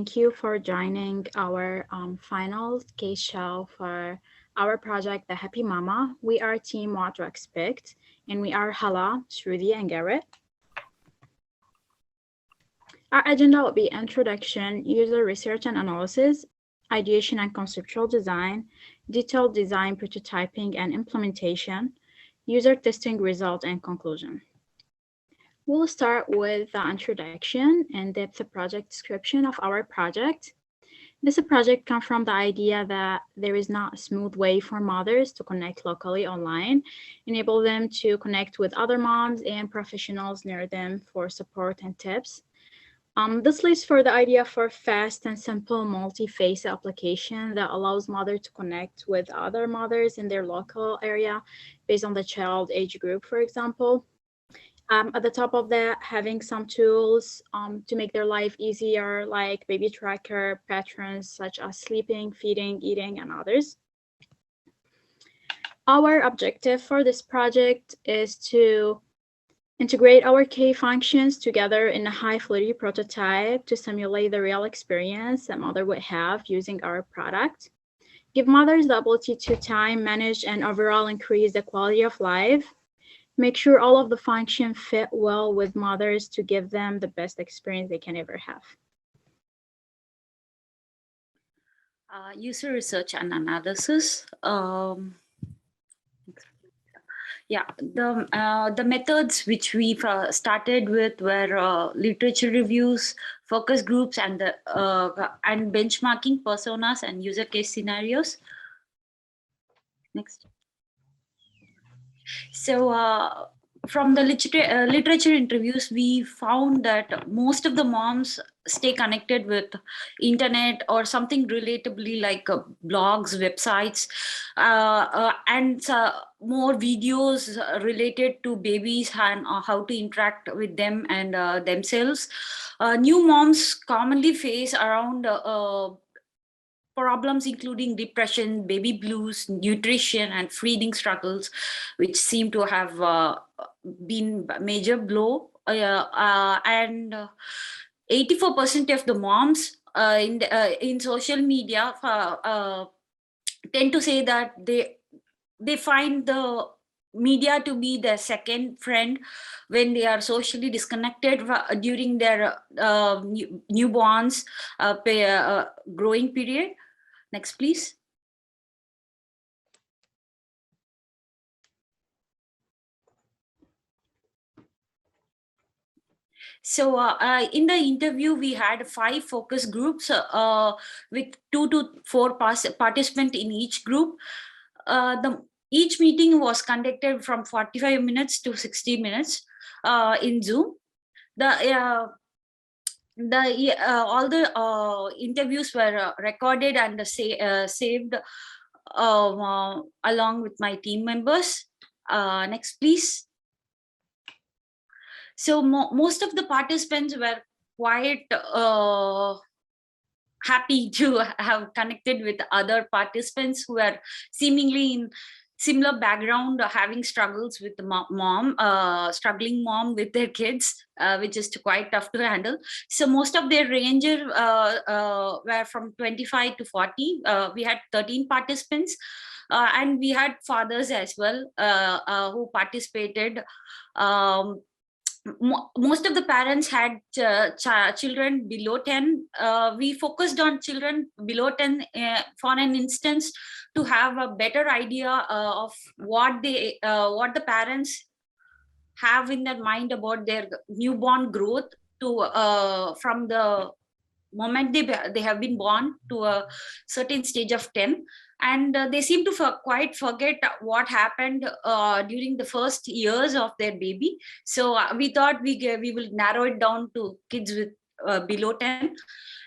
thank you for joining our final case show for our project, The Happy Mama. We are Team What to Expect, and we are Hala, Sruthee, and Garrett. Our agenda will be introduction, user research and analysis, ideation and conceptual design, detailed design, prototyping and implementation, user testing result, and conclusion. We'll start with the introduction and depth project description of our project. This project comes from the idea that there is not a smooth way for mothers to connect locally online, enable them to connect with other moms and professionals near them for support and tips. This leads for the idea for fast and simple multi-phase application that allows mothers to connect with other mothers in their local area based on the child age group, for example. At the top of that, having some tools to make their life easier, like baby tracker, patterns such as sleeping, feeding, eating, and others. Our objective for this project is to integrate our key functions together in a high-fidelity prototype to simulate the real experience that mother would have using our product. Give mothers the ability to time manage and overall increase the quality of life. Make sure all of the functions fit well with mothers to give them the best experience they can ever have. User research and analysis. The methods which we started with were literature reviews, focus groups, and benchmarking personas and user case scenarios. Next. So from the literature interviews, we found that most of the moms stay connected with internet or something relatably like blogs, websites, and more videos related to babies and how to interact with them and themselves. New moms commonly face around problems including depression, baby blues, nutrition, and feeding struggles, which seem to have been a major blow. And 84% of the moms in social media tend to say that they find the media to be their second friend when they are socially disconnected during their newborns growing period. Next, please. So in the interview, we had 5 focus groups with 2 to 4 participants in each group. Each meeting was conducted from 45 minutes to 60 minutes in Zoom. All the interviews were recorded and saved along with my team members. Next, please. So most of the participants were quite happy to have connected with other participants who are seemingly in similar background, having struggles with the struggling mom with their kids, which is quite tough to handle. So most of their range were from 25 to 40. We had 13 participants. And we had fathers as well who participated. Most of the parents had children below 10. We focused on children below 10 for an instance to have a better idea of what the parents have in their mind about their newborn growth from the moment they have been born to a certain stage of 10. And they seem to quite forget what happened during the first years of their baby. So we thought we will narrow it down to kids with below 10.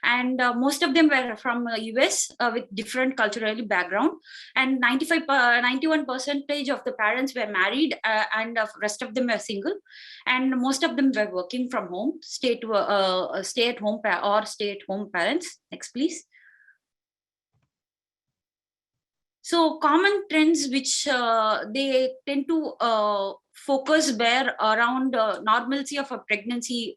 And most of them were from US with different cultural background. And 91% of the parents were married and the rest of them were single. And most of them were working from home, stay-at-home parents. Next, please. So common trends which they tend to focus were around normalcy of a pregnancy,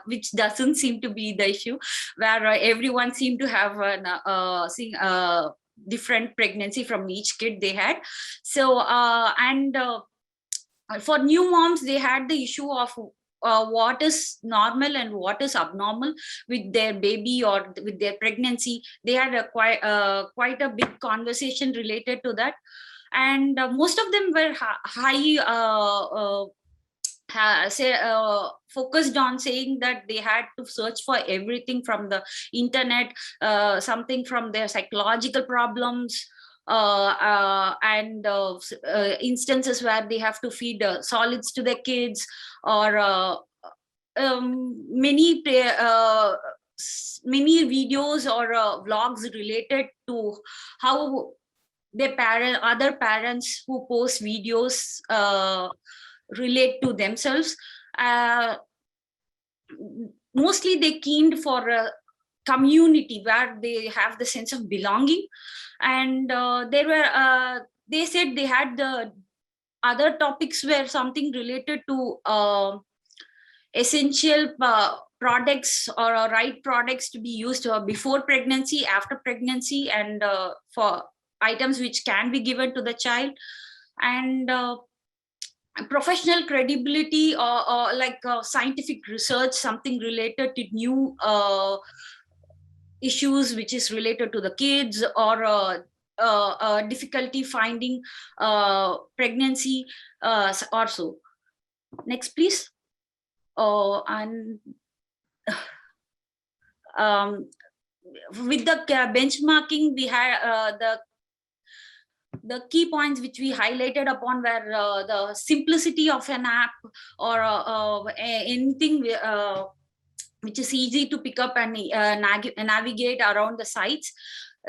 which doesn't seem to be the issue, where everyone seemed to have an different pregnancy from each kid they had. So for new moms, they had the issue of what is normal and what is abnormal with their baby or with their pregnancy. They had quite a big conversation related to that, and most of them were focused on saying that they had to search for everything from the internet, something from their psychological problems, and instances where they have to feed solids to their kids, or many videos or vlogs related to how their other parents who post videos relate to themselves. Mostly they keened for a community where they have the sense of belonging, and they said they had the other topics were something related to essential products or right products to be used before pregnancy, after pregnancy, and for items which can be given to the child, and professional credibility, or like scientific research, something related to new issues which is related to the kids, or difficulty finding pregnancy or so. Next, please. And with the benchmarking, we had the key points which we highlighted upon were the simplicity of an app, or anything which is easy to pick up and navigate around the sites.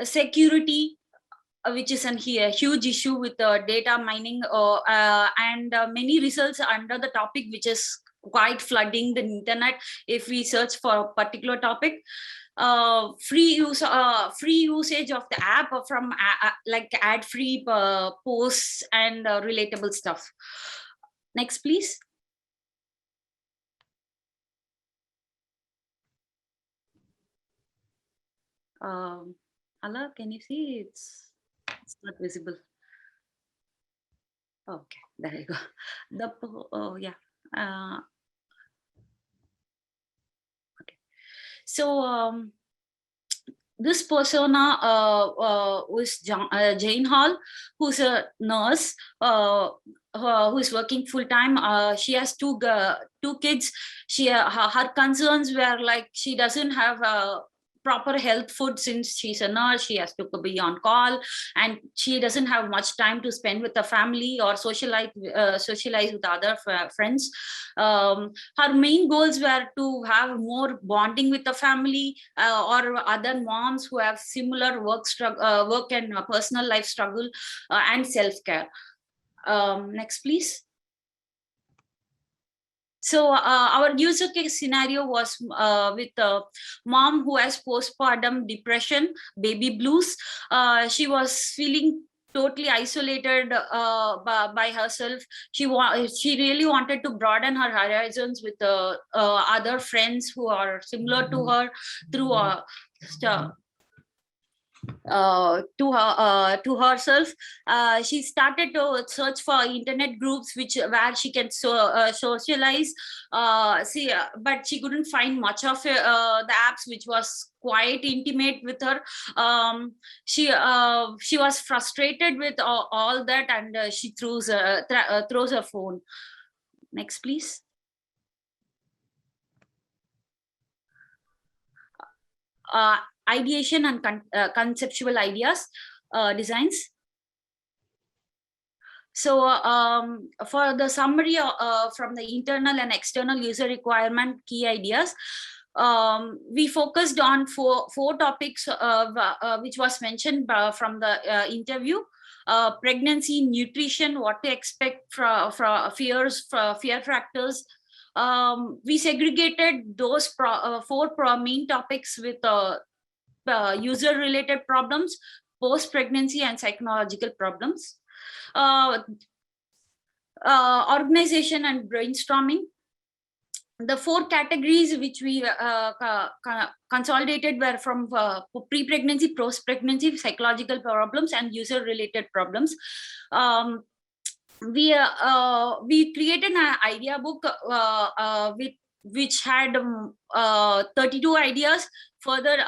Security, which is a huge issue with data mining, and many results under the topic, which is quite flooding the internet if we search for a particular topic. Free usage of the app from like ad-free posts and relatable stuff. Next, please. Hala, can you see? It's not visible. Okay, there you go. Yeah. Okay. So this persona was Jane Hall, who's a nurse who's working full time. She has two kids. Her concerns were like she doesn't have proper health food. Since she's a nurse, she has to be on call, and she doesn't have much time to spend with the family or socialize with other friends. Her main goals were to have more bonding with the family, or other moms who have similar work and personal life struggle, and self-care. Next, please. So our user case scenario was with a mom who has postpartum depression, baby blues. She was feeling totally isolated by herself. She really wanted to broaden her horizons with other friends who are similar to her through to herself. She started to search for internet groups where she can socialize. But she couldn't find much of the apps which was quite intimate with her. She was frustrated with all that, and she throws her phone. Next, please. Ideation and conceptual ideas, designs. So for the summary from the internal and external user requirement key ideas, we focused on four topics which was mentioned from the interview. Pregnancy, nutrition, what to expect from fear factors. We segregated those four main topics with user related problems, post pregnancy, and psychological problems. organization and brainstorming. The 4 categories which we consolidated were from pre-pregnancy, post-pregnancy, psychological problems, and user-related problems. We created an idea book which had 32 ideas. Further,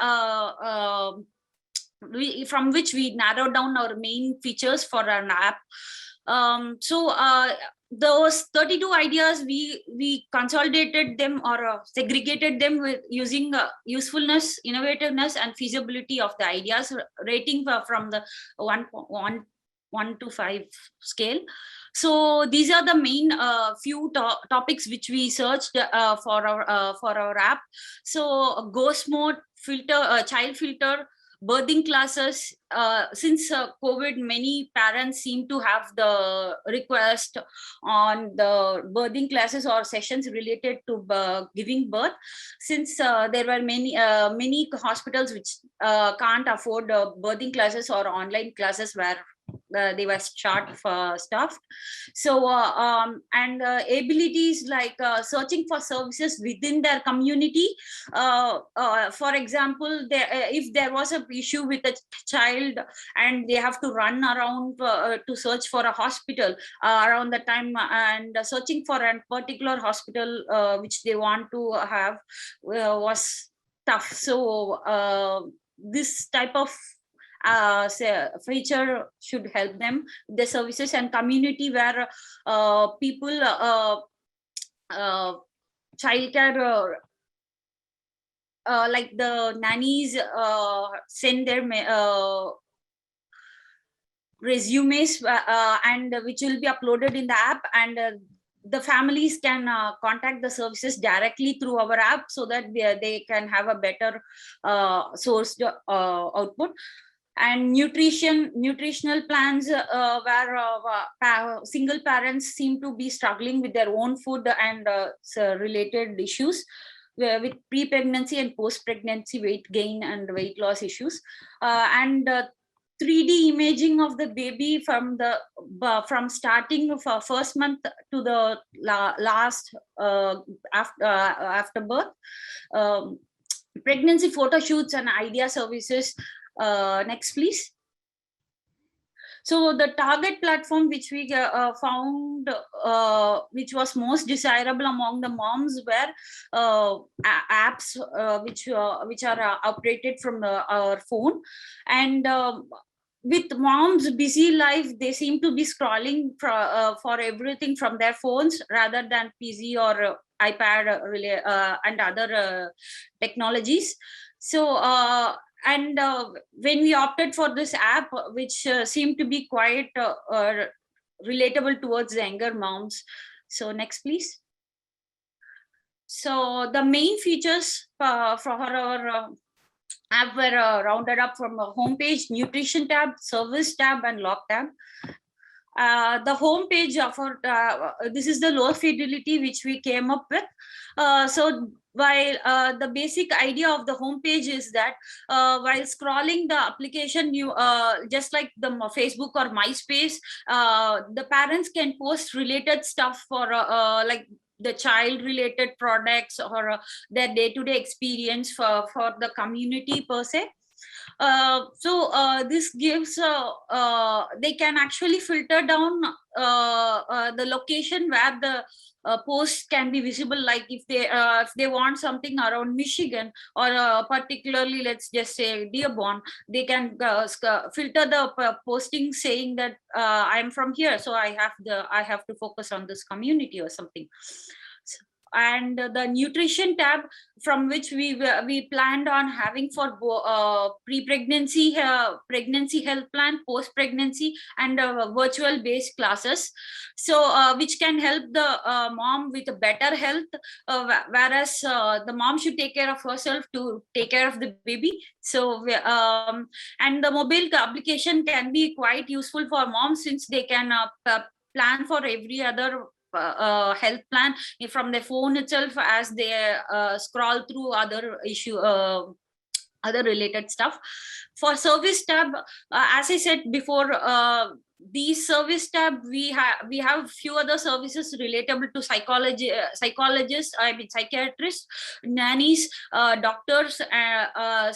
from which we narrowed down our main features for an app. Those 32 ideas, we consolidated them or segregated them with using usefulness, innovativeness, and feasibility of the ideas, rating from the 1 to 5 scale. So these are the main few topics which we searched for our app. So ghost mode, filter, child filter, birthing classes. Since COVID, many parents seem to have the request on the birthing classes or sessions related to giving birth. Since there were many hospitals which can't afford birthing classes or online classes where they were staffed. So abilities like searching for services within their community. For example, if there was an issue with a child and they have to run around to search for a hospital around the time, and searching for a particular hospital which they want to have was tough. So this type of feature should help them with the services and community where people childcare like the nannies send their resumes and which will be uploaded in the app, and the families can contact the services directly through our app so that they can have a better sourced output. And nutritional plans where single parents seem to be struggling with their own food and related issues with pre-pregnancy and post-pregnancy weight gain and weight loss issues, and 3D imaging of the baby from starting of first month to the last after birth, pregnancy photo shoots and idea services. Next, please. So the target platform which we found which was most desirable among the moms were apps which are operated from our phone. And with moms' busy life, they seem to be scrolling for everything from their phones rather than PC or iPad and other technologies. So and when we opted for this app, which seemed to be quite relatable towards the younger moms. So next, please. So the main features for our app were rounded up from a homepage, nutrition tab, service tab, and log tab. The home page offered, this is the low fidelity which we came up with. So while the basic idea of the home page is that while scrolling the application, you just like the Facebook or MySpace, the parents can post related stuff for like the child related products or their day-to-day experience for the community per se. So this gives they can actually filter down the location where the posts can be visible. Like if they want something around Michigan or particularly, let's just say Dearborn, they can filter the posting saying that I'm from here, so I have to focus on this community or something. And the nutrition tab, from which we planned on having for pre-pregnancy, pregnancy health plan, post-pregnancy, and virtual based classes. So which can help the mom with a better health, whereas the mom should take care of herself to take care of the baby. So and the mobile application can be quite useful for moms, since they can plan for every other health plan from their phone itself as they scroll through other other related stuff. For service tab, as I said before, these service tab, we have few other services relatable to psychologists, I mean psychiatrists, nannies, doctors,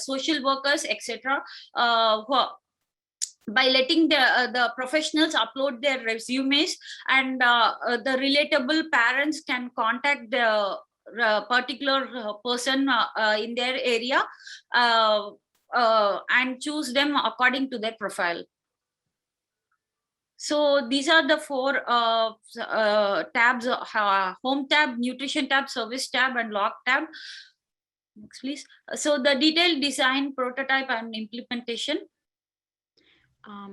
social workers, etc. By letting the professionals upload their resumes, and the relatable parents can contact the particular person in their area, and choose them according to their profile. So these are the four tabs: home tab, nutrition tab, service tab, and log tab. Next, please. So the detailed design, prototype, and implementation.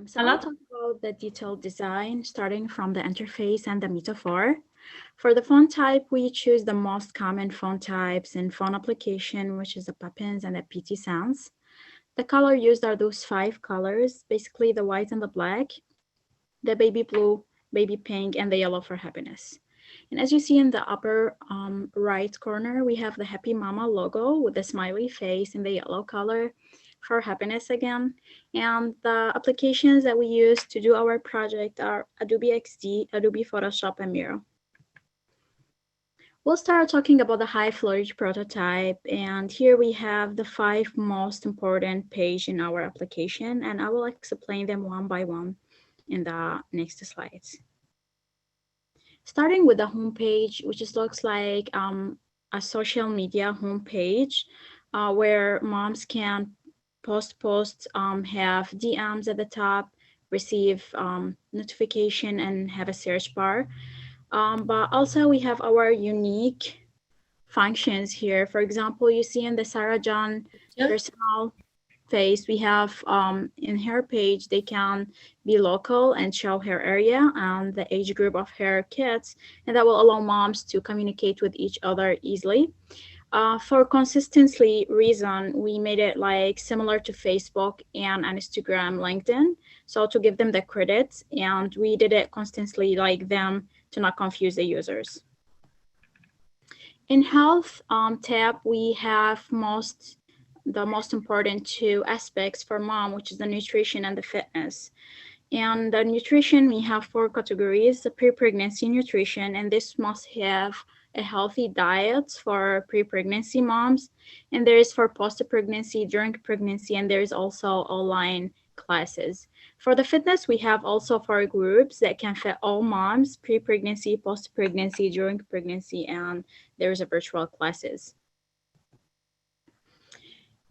So I'll talk about the detailed design, starting from the interface and the metaphor. For the font type, we choose the most common font types in font application, which is the Poppins and the PT Sans. The color used are those 5 colors, basically the white and the black, the baby blue, baby pink, and the yellow for happiness. And as you see in the upper right corner, we have the Happy Momma logo with the smiley face in the yellow color for happiness again. And the applications that we use to do our project are Adobe XD, Adobe Photoshop, and Miro. We'll start talking about the high flourish prototype, and here we have the 5 most important pages in our application, and I will explain them one by one in the next slides. Starting with the homepage, which just looks like a social media homepage where moms can post posts, have DMs at the top, receive notification, and have a search bar. But also we have our unique functions here. For example, you see in the Sarah John personal face, we have in her page, they can be local and show her area and the age group of her kids, and that will allow moms to communicate with each other easily. For consistency reason, we made it like similar to Facebook and Instagram, LinkedIn. So to give them the credits, and we did it constantly like them to not confuse the users. In health tab, we have the most important 2 aspects for mom, which is the nutrition and the fitness. And the nutrition, we have 4 categories: the pre-pregnancy nutrition, and this must have a healthy diet for pre-pregnancy moms. And there is for post-pregnancy, during pregnancy, and there is also online classes. For the fitness, we have also 4 groups that can fit all moms: pre-pregnancy, post-pregnancy, during pregnancy, and there's a virtual classes.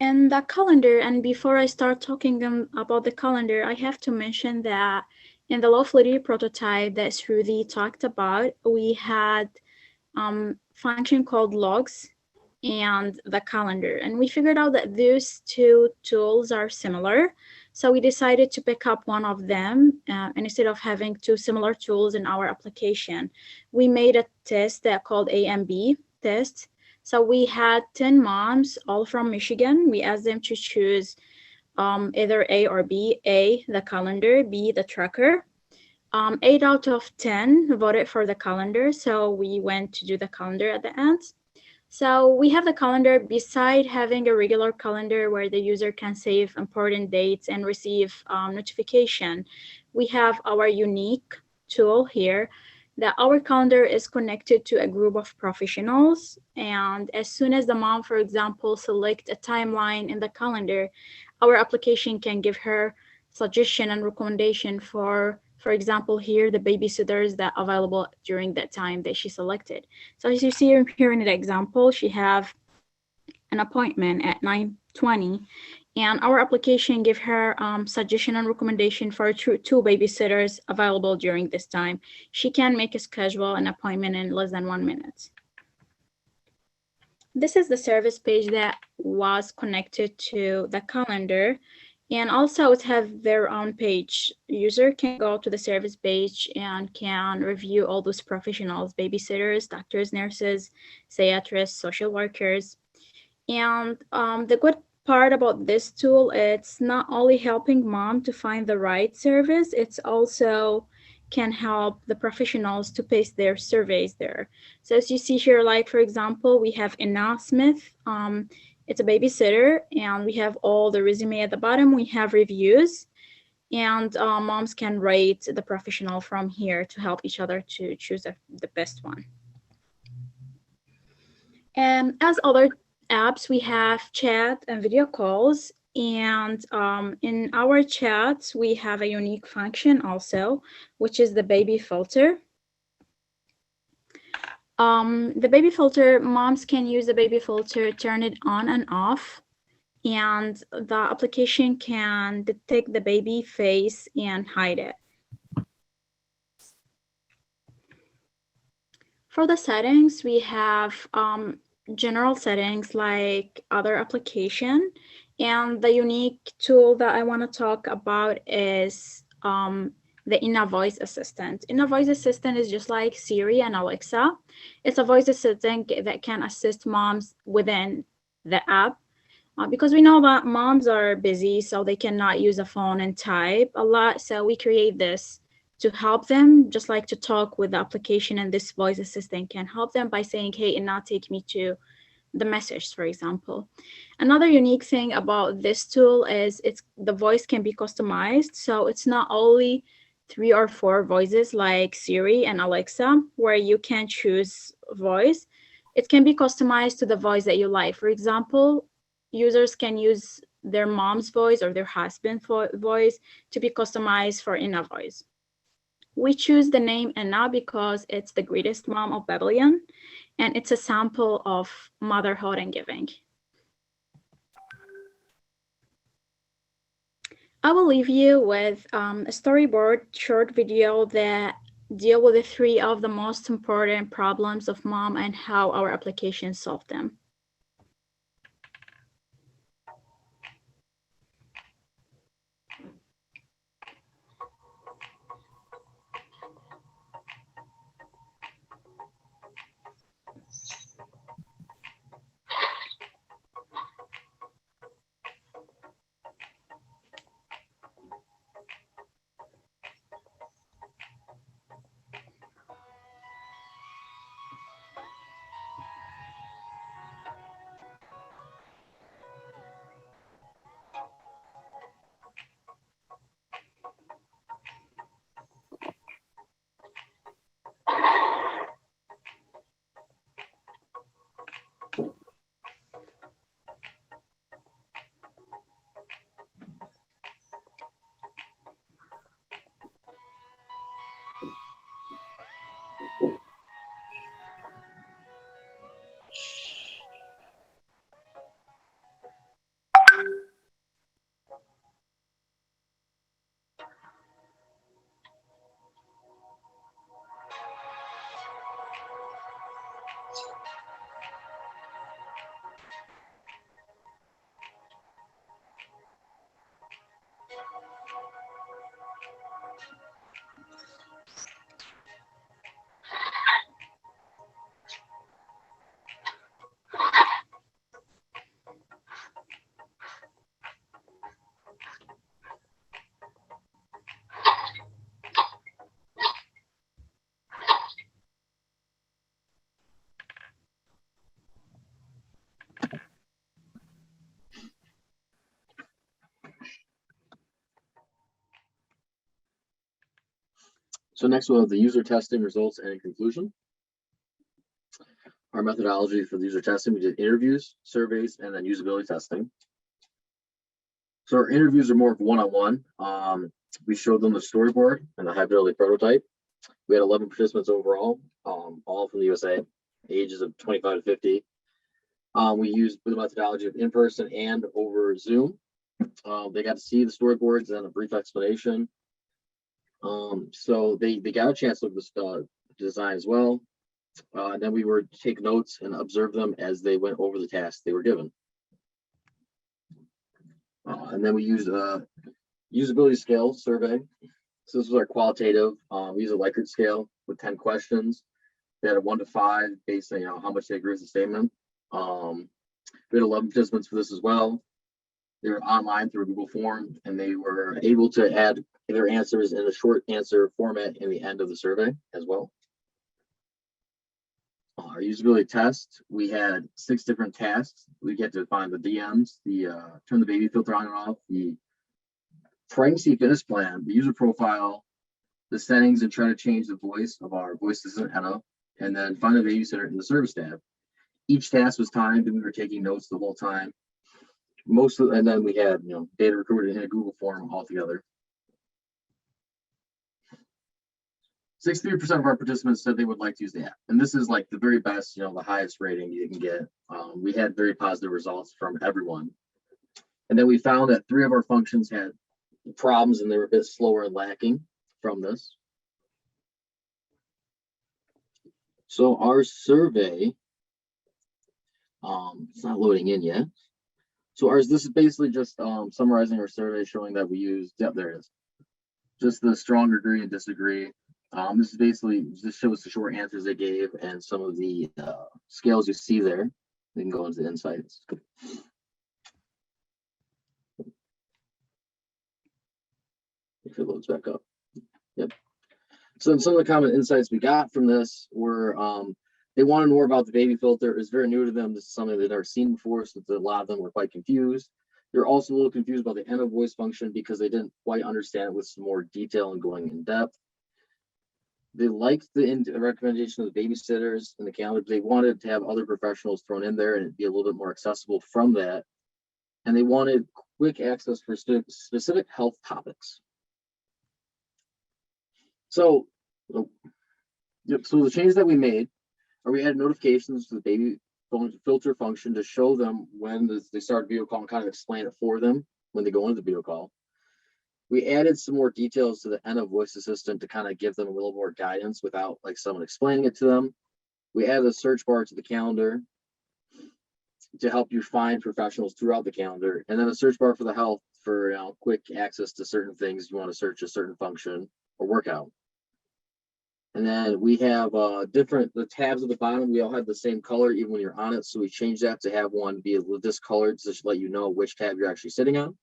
And the calendar, and before I start talking about the calendar, I have to mention that in the low fluidity prototype that Sruthee talked about, we had function called logs and the calendar. And we figured out that those 2 tools are similar. So we decided to pick up one of them, and instead of having 2 similar tools in our application, we made a test that called A and B test. So we had 10 moms, all from Michigan. We asked them to choose either A or B. A, the calendar; B, the tracker. 8 out of 10 voted for the calendar, so we went to do the calendar at the end. So we have the calendar. Beside having a regular calendar where the user can save important dates and receive notification, we have our unique tool here that our calendar is connected to a group of professionals. And as soon as the mom, for example, select a timeline in the calendar, our application can give her suggestion and recommendation for example, here, the babysitters that are available during that time that she selected. So as you see here in the example, she have an appointment at 9:20, and our application give her suggestion and recommendation for 2 babysitters available during this time. She can make a schedule an appointment in less than 1 minute. This is the service page that was connected to the calendar. And also it have their own page. User can go to the service page and can review all those professionals: babysitters, doctors, nurses, psychiatrists, social workers. And the good part about this tool, it's not only helping mom to find the right service, it's also can help the professionals to paste their surveys there. So as you see here, like for example, we have Anna Smith. It's a babysitter, and we have all the resume at the bottom. We have reviews, and moms can rate the professional from here to help each other to choose the best one. And as other apps, we have chat and video calls. And in our chats, we have a unique function also, which is the baby filter. The baby filter, moms can use the baby filter, turn it on and off, and the application can detect the baby face and hide it. For the settings, we have general settings like other application, and the unique tool that I want to talk about is the Inna Voice Assistant. Inna Voice Assistant is just like Siri and Alexa. It's a voice assistant that can assist moms within the app. Because we know that moms are busy, so they cannot use a phone and type a lot. So we create this to help them, just like to talk with the application, and this voice assistant can help them by saying, hey, and now take me to the message, for example. Another unique thing about this tool is the voice can be customized. So it's not only 3 or 4 voices like Siri and Alexa, where you can choose voice. It can be customized to the voice that you like. For example, users can use their mom's voice or their husband's voice to be customized for Inna Voice. We choose the name Inna because it's the greatest mom of Babylon, and it's a sample of motherhood and giving. I will leave you with a storyboard short video that deal with the 3 of the most important problems of mom and how our applications solve them. So next we'll have the user testing results and conclusion. Our methodology for the user testing, we did interviews, surveys, and then usability testing. So our interviews are more of one-on-one. We showed them the storyboard and the high-fidelity prototype. We had 11 participants overall, all from the USA, ages of 25 to 50. We used the methodology of in-person and over Zoom. They got to see the storyboards and a brief explanation. So they got a chance to look at the design as well. And then we were to take notes and observe them as they went over the tasks they were given. And then we used a usability scale survey. So this was our qualitative. We used a Likert scale with 10 questions. They had a 1 to 5 based on how much they agree with the statement. We had 11 participants for this as well. They were online through a Google form, and they were able to add their answers in a short answer format in the end of the survey as well. Our usability test, we had 6 different tasks. We get to find the DMs, the turn the baby filter on and off, the pregnancy fitness plan, the user profile, the settings, and try to change the voice of our voice assistant, Hala, and then find a babysitter in the service tab. Each task was timed and we were taking notes the whole time. And then we had, data recorded in a Google form altogether. 63% of our participants said they would like to use the app. And this is like the very best, the highest rating you can get. We had very positive results from everyone. And then we found that 3 of our functions had problems and they were a bit slower and lacking from this. So our survey, it's not loading in yet. So this is basically just summarizing our survey, showing that we used, yep, there it is. Just the strong agree and disagree. This is basically, this shows the short answers they gave and some of the scales you see there. We can go into the insights. If it loads back up. Yep. So some of the common insights we got from this were they wanted more about the baby filter. It was very new to them. This is something they'd never seen before, so a lot of them were quite confused. They're also a little confused about the end of voice function because they didn't quite understand it with some more detail and going in depth. They liked the recommendation of the babysitters in the calendar, but they wanted to have other professionals thrown in there and it'd be a little bit more accessible from that. And they wanted quick access for specific health topics. So, yep. So the changes that we made are we added notifications to the baby phone filter function to show them when they start video call and kind of explain it for them when they go into the video call. We added some more details to the end of voice assistant to kind of give them a little more guidance without like someone explaining it to them. We added a search bar to the calendar to help you find professionals throughout the calendar, and then a search bar for the health for quick access to certain things you want to search a certain function or workout. And then we have the tabs at the bottom. We all have the same color even when you're on it. So we changed that to have one be discolored to let you know which tab you're actually sitting on.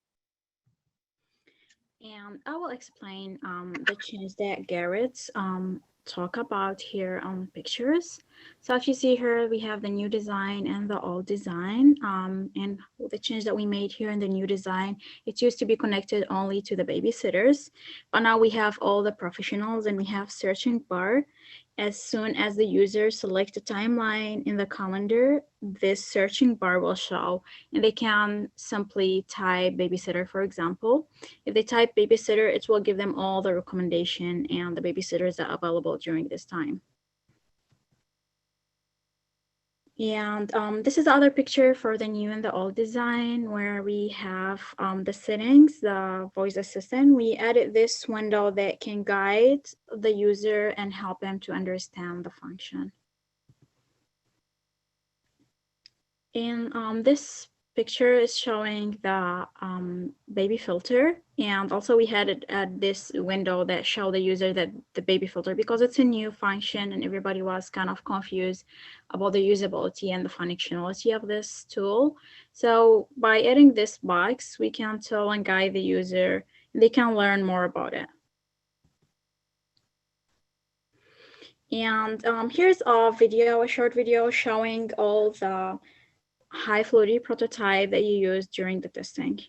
And I will explain the change that Garrett talk about here on pictures. So if you see here, we have the new design and the old design. And the change that we made here in the new design, it used to be connected only to the babysitters, but now we have all the professionals and we have searching bar. As soon as the user select a timeline in the calendar, this searching bar will show, and they can simply type babysitter, for example. If they type babysitter, it will give them all the recommendation and the babysitters that are available during this time. And this is the other picture for the new and the old design where we have the settings, the voice assistant. We added this window that can guide the user and help them to understand the function. And this picture is showing the baby filter, and also we had this window that show the user that the baby filter, because it's a new function and everybody was kind of confused about the usability and the functionality of this tool. So by adding this box, we can tell and guide the user, and they can learn more about it. And here's a short video showing all the high fluidity prototype that you use during the testing.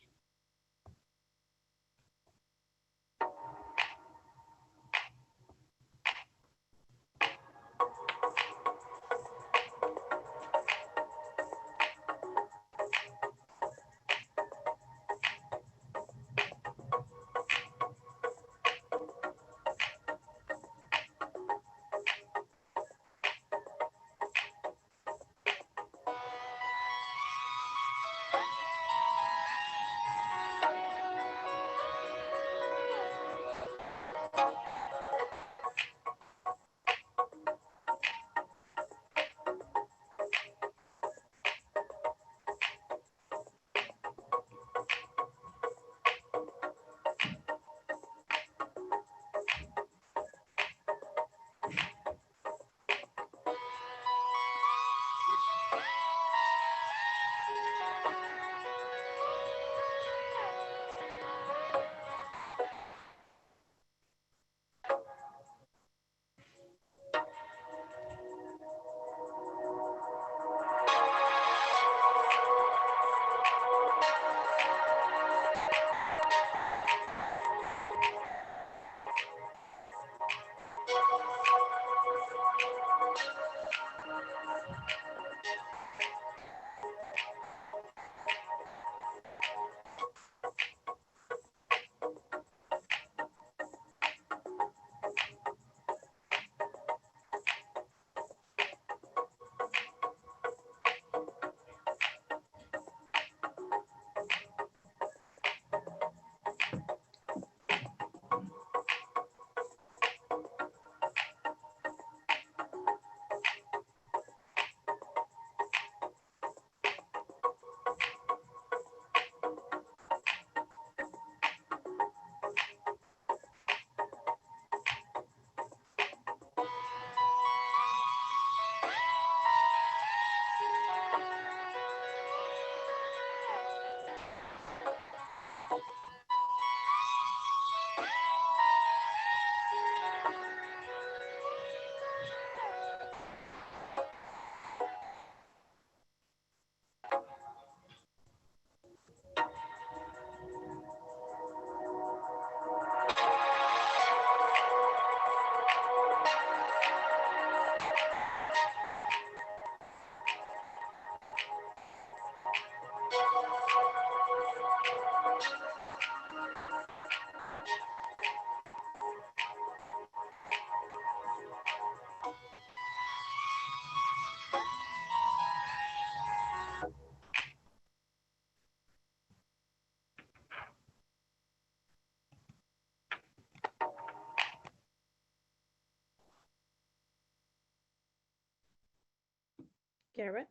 Garrett?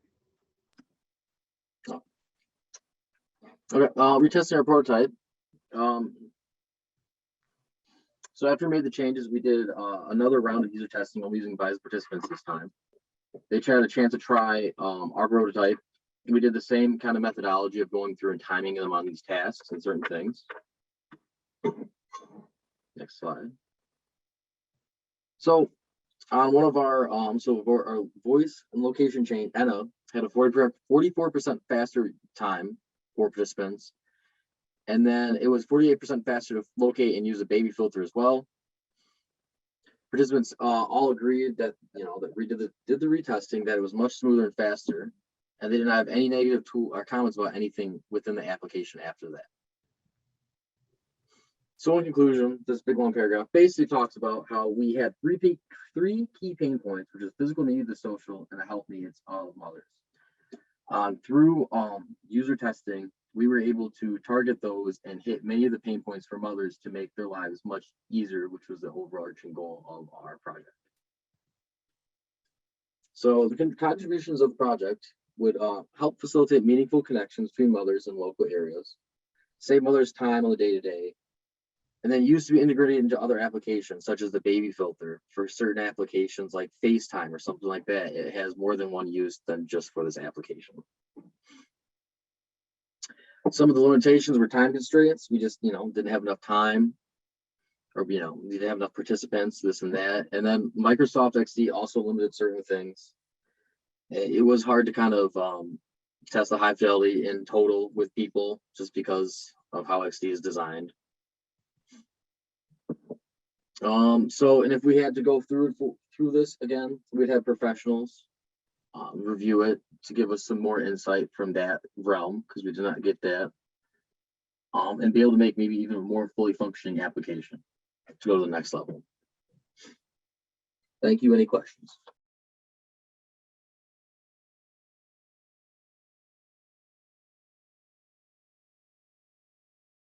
Okay, retesting our prototype. So after we made the changes, we did another round of user testing while using advised participants this time. They had a chance to try our prototype. We did the same kind of methodology of going through and timing them on these tasks and certain things. Next slide. So on one of our our voice and location chain, ENA had a 44% faster time for participants. And then it was 48% faster to locate and use a baby filter as well. Participants all agreed that, that we did the retesting, that it was much smoother and faster, and they didn't have any negative or comments about anything within the application after that. So in conclusion, this big long paragraph basically talks about how we had three key pain points, which is physical needs, the social, and the health needs of mothers. Through user testing, we were able to target those and hit many of the pain points for mothers to make their lives much easier, which was the overarching goal of our project. So the contributions of the project would help facilitate meaningful connections between mothers in local areas, save mothers time on the day-to-day, and then used to be integrated into other applications, such as the baby filter. For certain applications like FaceTime or something like that, it has more than one use than just for this application. Some of the limitations were time constraints. We just, didn't have enough time, or, we didn't have enough participants, this and that. And then Microsoft XD also limited certain things. It was hard to kind of test the high fidelity in total with people just because of how XD is designed. And if we had to go through this again, we'd have professionals review it to give us some more insight from that realm, because we did not get that, and be able to make maybe even a more fully functioning application to go to the next level. Thank you. Any questions?